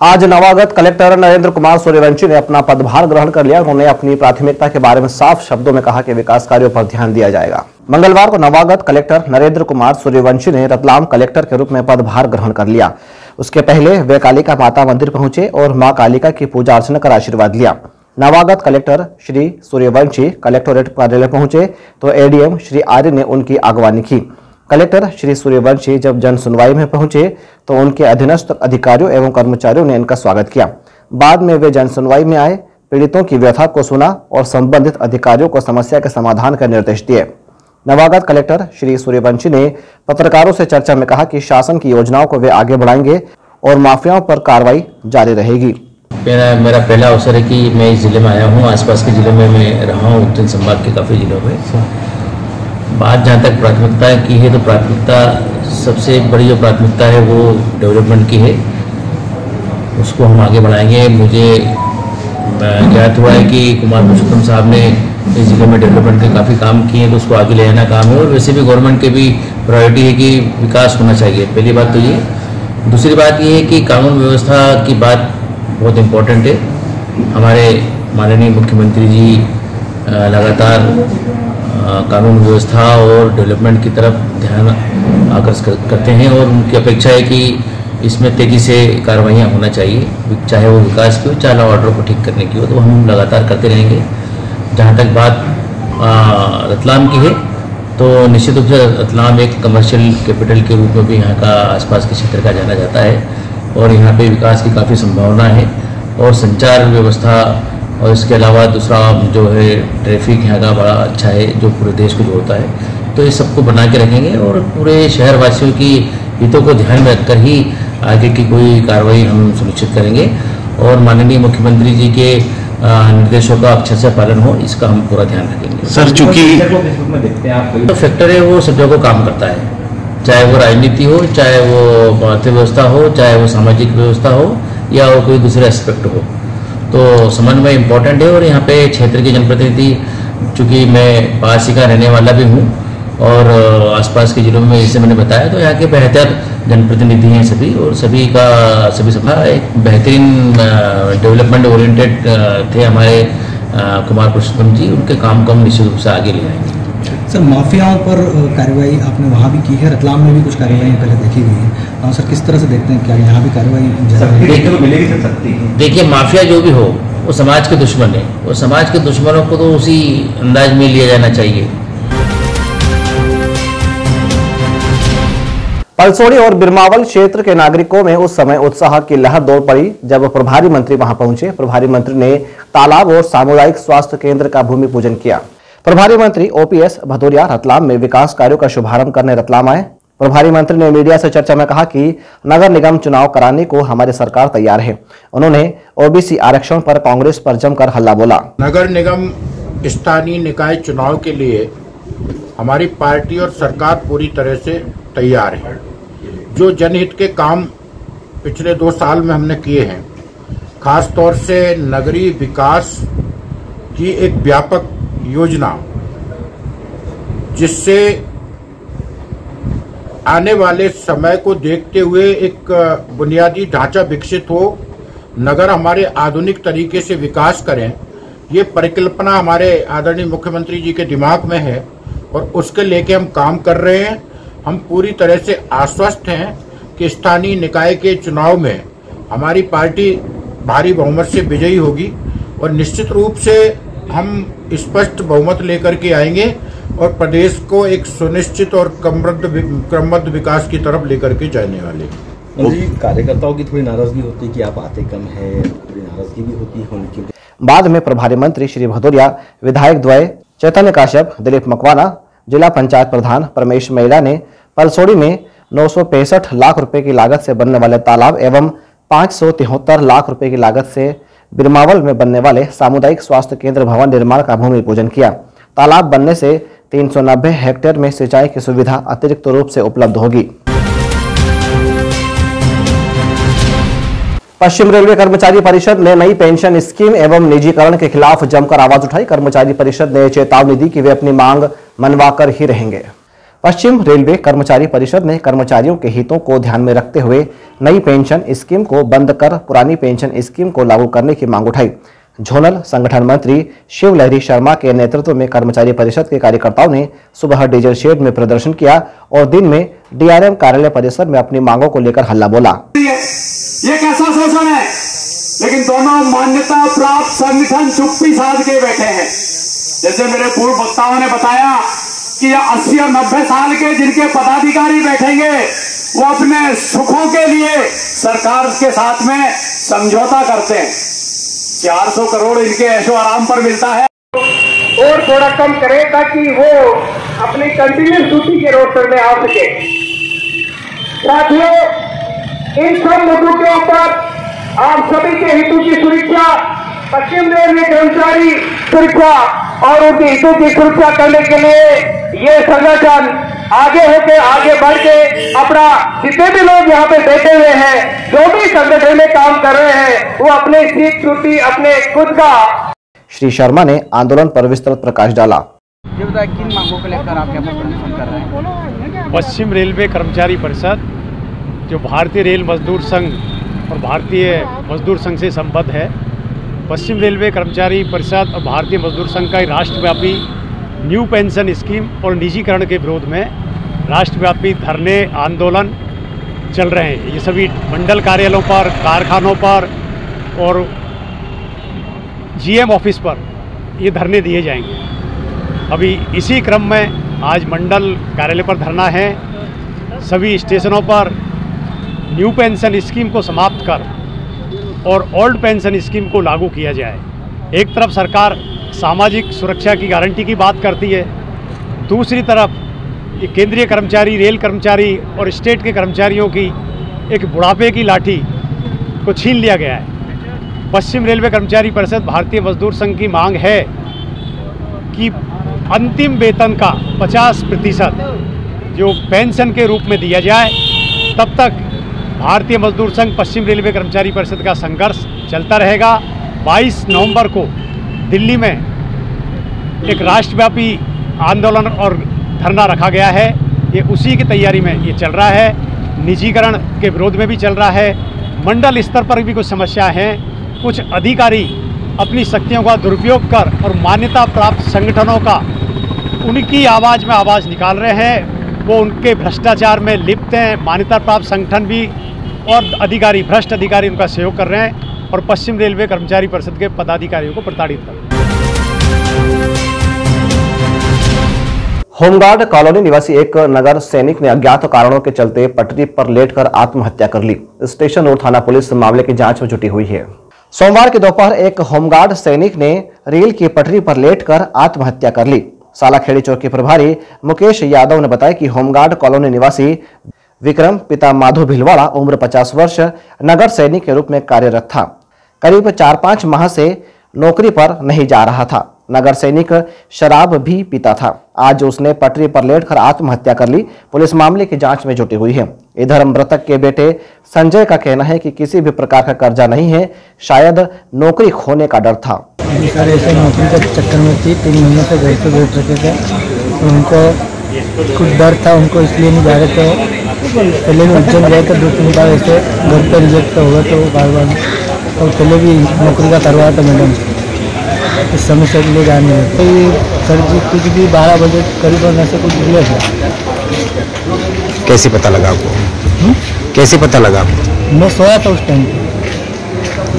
आज नवागत कलेक्टर नरेंद्र कुमार सूर्यवंशी ने अपना पदभार ग्रहण कर लिया। उन्होंने अपनी प्राथमिकता के बारे में साफ शब्दों में कहा कि विकास कार्यों पर ध्यान दिया जाएगा। मंगलवार को नवागत कलेक्टर नरेंद्र कुमार सूर्यवंशी ने रतलाम कलेक्टर के रूप में पदभार ग्रहण कर लिया। उसके पहले वे कालिका माता मंदिर पहुंचे और मां कालिका की पूजा अर्चना कर आशीर्वाद लिया। नवागत कलेक्टर श्री सूर्यवंशी कलेक्टोरेट कार्यालय पहुंचे तो एडीएम श्री आर्य ने उनकी अगवानी की। कलेक्टर श्री सूर्यवंशी जब जन सुनवाई में पहुंचे तो उनके अधीनस्थ अधिकारियों एवं कर्मचारियों ने इनका स्वागत किया। बाद में वे जन सुनवाई में आए, पीड़ितों की व्यथा को सुना और संबंधित अधिकारियों को समस्या के समाधान का निर्देश दिए। नवागत कलेक्टर श्री सूर्यवंशी ने पत्रकारों से चर्चा में कहा कि शासन की योजनाओं को वे आगे बढ़ाएंगे और माफियाओं पर कार्रवाई जारी रहेगी। मेरा पहला अवसर है कि मैं इस जिले में आया हूँ। आसपास के जिले में मैं रहा हूँ, उत्तर संभाग के काफ़ी जिलों में। बात जहाँ तक प्राथमिकता की है तो प्राथमिकता सबसे बड़ी जो प्राथमिकता है वो डेवलपमेंट की है, उसको हम आगे बढ़ाएंगे। मुझे ज्ञात हुआ है कि कुमार पुरुषोत्तम साहब ने इस जिले में डेवलपमेंट के काफ़ी काम किए हैं, तो उसको आगे ले जाना काम है। और वैसे भी गवर्नमेंट के भी प्रायोरिटी है कि विकास होना चाहिए। पहली बात तो ये। दूसरी बात ये है कि कानून व्यवस्था की बात बहुत इम्पोर्टेंट है। हमारे माननीय मुख्यमंत्री जी लगातार कानून व्यवस्था और डेवलपमेंट की तरफ ध्यान आकर्षित करते हैं और उनकी अपेक्षा है कि इसमें तेज़ी से कार्रवाइयाँ होना चाहिए, चाहे वो विकास की हो, चाहे लॉ ऑर्डर को ठीक करने की हो, तो हम लगातार करते रहेंगे। जहाँ तक बात रतलाम की है तो निश्चित रूप से रतलाम एक कमर्शियल कैपिटल के रूप में भी यहाँ का आसपास के क्षेत्र का जाना जाता है और यहाँ पे विकास की काफ़ी संभावना है। और संचार व्यवस्था और इसके अलावा दूसरा जो है ट्रैफिक यहाँ का बड़ा अच्छा है, जो पूरे देश को जोड़ता है। तो इस सबको बना के रखेंगे और पूरे शहरवासियों की हितों को ध्यान में रखकर ही आगे की कोई कार्रवाई हम सुनिश्चित करेंगे और माननीय मुख्यमंत्री जी के निर्देशों का अक्षर से पालन हो, इसका हम पूरा ध्यान रखेंगे। सर, चूंकि तो फैक्टर है वो सब जगह काम करता है, चाहे वो राजनीति हो, चाहे वो अर्थव्यवस्था हो, चाहे वो सामाजिक व्यवस्था हो या वो कोई दूसरे एस्पेक्ट हो, तो समन्वय इम्पोर्टेंट है। और यहाँ पे क्षेत्र के जनप्रतिनिधि, चूँकि मैं पास ही का रहने वाला भी हूँ और आसपास के जिलों में जैसे मैंने बताया, तो यहाँ के बेहतर जनप्रतिनिधि हैं सभी और सभी सभा एक बेहतरीन डेवलपमेंट ओरिएंटेड थे हमारे कुमार पुरुषोत्तम जी। उनके काम को हम निश्चित रूप से आगे ले जाएंगे। सर, माफियाओं पर कार्रवाई आपने वहाँ भी की है, रतलाम में भी कुछ कार्रवाई पहले देखी गई है। सर, किस तरह से देखते हैं, क्या यहाँ भी कार्रवाई? देखिए, माफिया जो भी हो वो समाज के दुश्मन है, वो समाज के दुश्मनों को तो उसी अंदाज में लिया जाना चाहिए। पलसोड़ी और बिरमावल क्षेत्र के नागरिकों में उस समय उत्साह की लहर दौड़ पड़ी जब प्रभारी मंत्री वहां पहुंचे। प्रभारी मंत्री ने तालाब और सामुदायिक स्वास्थ्य केंद्र का भूमि पूजन किया। प्रभारी मंत्री ओपीएस भदौरिया रतलाम में विकास कार्यों का शुभारंभ करने रतलाम आए। प्रभारी मंत्री ने मीडिया से चर्चा में कहा कि नगर निगम चुनाव कराने को हमारी सरकार तैयार है। उन्होंने ओबीसी आरक्षण पर कांग्रेस पर जमकर हल्ला बोला। नगर निगम स्थानीय निकाय चुनाव के लिए हमारी पार्टी और सरकार पूरी तरह से तैयार है। जो जनहित के काम पिछले 2 साल में हमने किए हैं, खास तौर से नगरीय विकास की एक व्यापक योजना, जिससे आने वाले समय को देखते हुए एक बुनियादी ढांचा विकसित हो, नगर हमारे आधुनिक तरीके से विकास करें, ये परिकल्पना हमारे आदरणीय मुख्यमंत्री जी के दिमाग में है और उसके लेके हम काम कर रहे हैं। हम पूरी तरह से आश्वस्त हैं कि स्थानीय निकाय के चुनाव में हमारी पार्टी भारी बहुमत से विजयी होगी और निश्चित रूप से हम स्पष्ट बहुमत लेकर के आएंगे और प्रदेश को एक सुनिश्चित और क्रमबद्ध विकास की तरफ लेकर के जाने वाले। कार्यकर्ताओं की थोड़ी नाराजगी होती है कि आप आते कम है, थोड़ी नाराजगी भी होती है उनकी। बाद में प्रभारी मंत्री श्री भदौरिया, विधायक द्वय चैतन्य काश्यप, दिलीप मकवाना, जिला पंचायत प्रधान परमेश मैला ने पलसोड़ी में 965 लाख रुपए की लागत से बनने वाले तालाब एवं 573 लाख रुपए की लागत से बिरमावल में बनने वाले सामुदायिक स्वास्थ्य केंद्र भवन निर्माण का भूमि पूजन किया। तालाब बनने से 390 हेक्टेयर में सिंचाई की सुविधा अतिरिक्त रूप से उपलब्ध होगी। पश्चिम रेलवे कर्मचारी परिषद ने नई पेंशन स्कीम एवं निजीकरण के खिलाफ जमकर आवाज उठाई। कर्मचारी परिषद ने चेतावनी दी कि वे अपनी मांग मनवाकर ही रहेंगे। पश्चिम रेलवे कर्मचारी परिषद ने कर्मचारियों के हितों को ध्यान में रखते हुए नई पेंशन स्कीम को बंद कर पुरानी पेंशन स्कीम को लागू करने की मांग उठाई। झोनल संगठन मंत्री शिव लहरी शर्मा के नेतृत्व में कर्मचारी परिषद के कार्यकर्ताओं ने सुबह डीजल शेड में प्रदर्शन किया और दिन में डीआरएम कार्यालय परिसर में अपनी मांगों को लेकर हल्ला बोला। ये कैसा शोषण है, लेकिन दोनों मान्यता प्राप्त संगठन चुप्पी साध के बैठे हैं। जैसे मेरे पूर्व वक्ताओं ने बताया कि ये 80 और 90 साल के जिनके पदाधिकारी बैठेंगे वो अपने सुखों के लिए सरकार के साथ में समझौता करते हैं। 400 करोड़ इनके ऐशो आराम पर मिलता है और थोड़ा कम करे ताकि वो अपनी कंटिन्यूस ड्यूटी के रोस्टर में आ सके। साथियों, इन सब मुद्दों के ऊपर आप सभी के हितों की सुरक्षा, पश्चिम रेलवे कर्मचारी सुरक्षा और उनके हितों की सुरक्षा करने के लिए ये संगठन आगे होकर आगे बढ़ के अपना जितने भी लोग यहाँ पे बैठे हुए हैं, जो भी संगठन में काम कर रहे हैं, वो अपने सीख छुट्टी अपने खुद का। श्री शर्मा ने आंदोलन पर विस्तृत प्रकाश डाला। ये बताइए, किन मांगों को लेकर आप यहाँ पर प्रदर्शन कर रहे हैं? पश्चिम रेलवे कर्मचारी परिषद जो भारतीय रेल मजदूर संघ और भारतीय मजदूर संघ से संबद्ध है, पश्चिम रेलवे कर्मचारी परिषद और भारतीय मजदूर संघ का राष्ट्रव्यापी न्यू पेंशन स्कीम और निजीकरण के विरोध में राष्ट्रव्यापी धरने आंदोलन चल रहे हैं। ये सभी मंडल कार्यालयों पर, कारखानों पर और जीएम ऑफिस पर ये धरने दिए जाएंगे। अभी इसी क्रम में आज मंडल कार्यालय पर धरना है। सभी स्टेशनों पर न्यू पेंशन स्कीम को समाप्त कर और ओल्ड पेंशन स्कीम को लागू किया जाए। एक तरफ सरकार सामाजिक सुरक्षा की गारंटी की बात करती है, दूसरी तरफ ये केंद्रीय कर्मचारी, रेल कर्मचारी और स्टेट के कर्मचारियों की एक बुढ़ापे की लाठी को छीन लिया गया है। पश्चिम रेलवे कर्मचारी परिषद भारतीय मजदूर संघ की मांग है कि अंतिम वेतन का 50% जो पेंशन के रूप में दिया जाए। तब तक भारतीय मजदूर संघ पश्चिम रेलवे कर्मचारी परिषद का संघर्ष चलता रहेगा। 22 नवंबर को दिल्ली में एक राष्ट्रव्यापी आंदोलन और धरना रखा गया है। ये उसी की तैयारी में ये चल रहा है। निजीकरण के विरोध में भी चल रहा है। मंडल स्तर पर भी कुछ समस्याएं हैं। कुछ अधिकारी अपनी शक्तियों का दुरुपयोग कर और मान्यता प्राप्त संगठनों का उनकी आवाज़ में आवाज़ निकाल रहे हैं। वो उनके भ्रष्टाचार में लिप्त हैं। मान्यता प्राप्त संगठन भी और अधिकारी, भ्रष्ट अधिकारी उनका सहयोग कर रहे हैं और पश्चिम रेलवे कर्मचारी परिषद के पदाधिकारियों को प्रताड़ित कर रहे हैं। होमगार्ड कॉलोनी निवासी एक नगर सैनिक ने अज्ञात कारणों के चलते पटरी पर लेटकर आत्महत्या कर ली। स्टेशन रोड थाना पुलिस मामले की जांच में जुटी हुई है। सोमवार की दोपहर एक होमगार्ड सैनिक ने रेल की पटरी पर लेटकर आत्महत्या कर ली। सालाखेड़ी चौकी प्रभारी मुकेश यादव ने बताया कि होमगार्ड कॉलोनी निवासी विक्रम पिता माधो भिलवाड़ा उम्र 50 वर्ष नगर सैनिक के रूप में कार्यरत था। करीब 4-5 माह से नौकरी पर नहीं जा रहा था। नगर सैनिक शराब भी पीता था। आज उसने पटरी पर लेटकर आत्महत्या कर ली। पुलिस मामले की जांच में जुटी हुई है। इधर मृतक के बेटे संजय का कहना है कि किसी भी प्रकार का कर्जा नहीं है, शायद नौकरी खोने का डर था। सर ऐसे नौकरी के चक्कर में थी, 3 महीने से घर पे बैठ रखे थे। उनको कुछ डर था, उनको इसलिए नहीं जा रहे थे। पहले भी उज्जैन गए थे 2-3 बार, ऐसे घर पे रिजेक्ट हुआ तो बार-बार, और पहले भी नौकरी का करवाया था मैडम। इस समस्या के लिए जाने तो सर जी कुछ भी 12 बजे करीबन ऐसे कुछ मिले थे। कैसे पता लगा आपको? कैसे पता लगा आपको? मैं सोया था उस टाइम।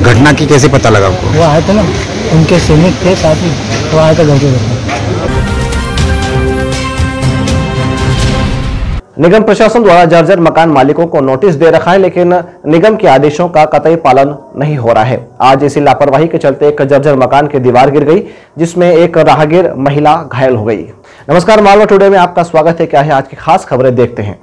घटना की कैसे पता लगा आपको? वो आए थे ना, उनके सैनिक थे साथी, वो आए थे घर पे। निगम प्रशासन द्वारा जर्जर मकान मालिकों को नोटिस दे रखा है, लेकिन निगम के आदेशों का कतई पालन नहीं हो रहा है। आज इसी लापरवाही के चलते एक जर्जर मकान की दीवार गिर गई, जिसमें एक राहगीर महिला घायल हो गई। नमस्कार, मालवा टुडे में आपका स्वागत है। क्या है आज की खास खबरें, देखते हैं।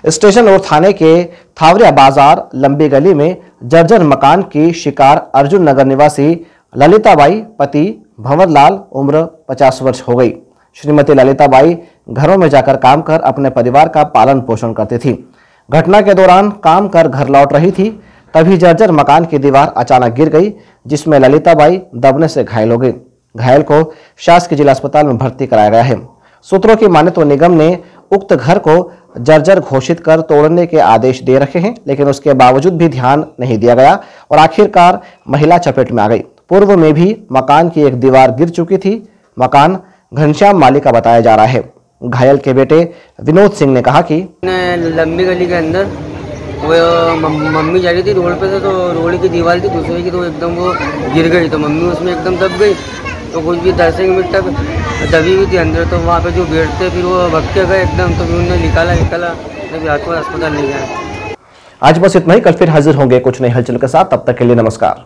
स्टेशन रोड थाने के थावरिया बाजार लंबी गली में जर्जर मकान की शिकार अर्जुन नगर निवासी ललिताबाई पति भंवरलाल उम्र 50 वर्ष हो गई। श्रीमती ललिताबाई घरों में जाकर काम कर अपने परिवार का पालन पोषण करती थी। घटना के दौरान काम कर घर लौट रही थी, तभी जर्जर मकान की दीवार अचानक गिर गई, जिसमें ललिताबाई दबने से घायल हो गई। घायल को शासकीय जिला अस्पताल में भर्ती कराया गया है। सूत्रों की माने तो निगम ने उक्त घर को जर्जर घोषित कर तोड़ने के आदेश दे रखे हैं, लेकिन उसके बावजूद भी ध्यान नहीं दिया गया और आखिरकार महिला चपेट में आ गई। पूर्व में भी मकान की एक दीवार गिर चुकी थी। मकान घनश्याम माली का बताया जा रहा है। घायल के बेटे विनोद सिंह ने कहा कि लंबी गली के अंदर वो मम्मी जा रही थी रोड पे से, तो रोड की दीवार थी दूसरे की, तो एकदम वो गिर गई, तो मम्मी उसमें एकदम दब गई। तो कुछ भी 10 मिनट तक दबी हुई थी अंदर। तो वहाँ पे जो बेड थे फिर वो भग के गए एकदम, तो फिर उन्हें निकाला फिर रात को अस्पताल ले गया। आज बस इतना ही। कल फिर हाजिर होंगे कुछ नई हलचल के साथ। तब तक के लिए नमस्कार।